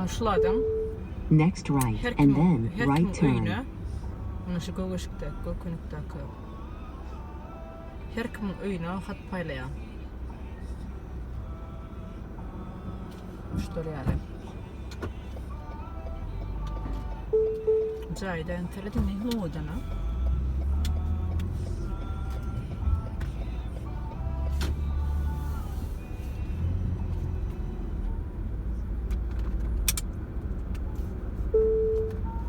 Şuladan Next right and then right turn. Ana şu gögüşükde, gökünükteki. Her kimin öyüne hat paylayan. Şudur yani. Jayda enteledi ne modana?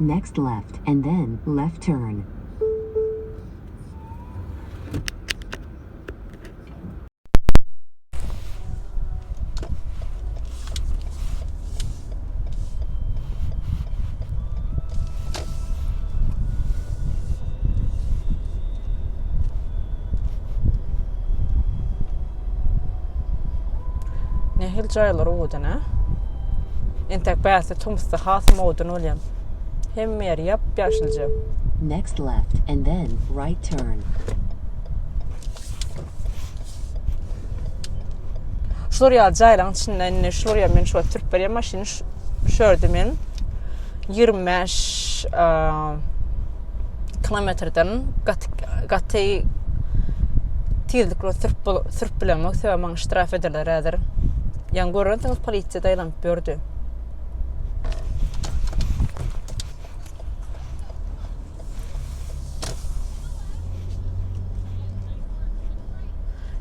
Next left and then left turn. Nehil Jaylary odana. Intek bäste tumsta has modan olyan. Hem mer yap yaşılca. Next left and then right turn. Şuraya Jaylan içinden şuraya men şu Türkberiye maşini şördüm men 25 kilometreden gatay tildiklo Türkbilemek ve man straf ederler eder. Yan görüntünüz politsiya daylan gördü.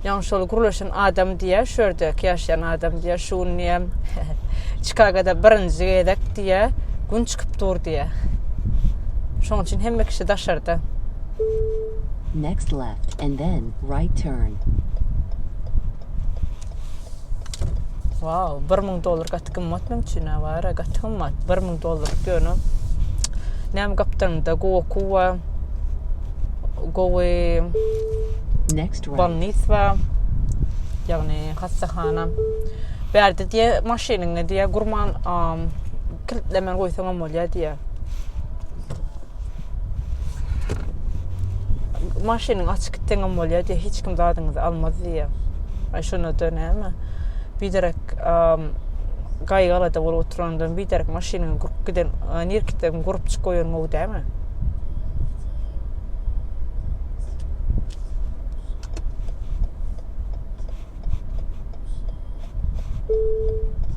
Yan şol guruluşun adam diye şördü ki yaşayan adam diye şunu niye Chicago'da birinci gedek diye gün çıkıp dur diye. Şunun için hem kişi daşardı. Next left and then right turn. Wow, $1,000 gatqımmat mümkün var, gatqımmat $1,000 diyorum. Nem kaptan da go'kuwa go'e Next right. Bannisva yani hastakhana. Berdi diye maşinini diye gurman kilitlemen koysan amolya diye. Maşinin açık gittin amolya diye hiç kim dadınızı almaz diye. Ay şunu döneme. Bir direk gaygala da oturandan bir direk maşinin grup giden nirkitten grup çıkıyorsun o değil mi?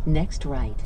Next right.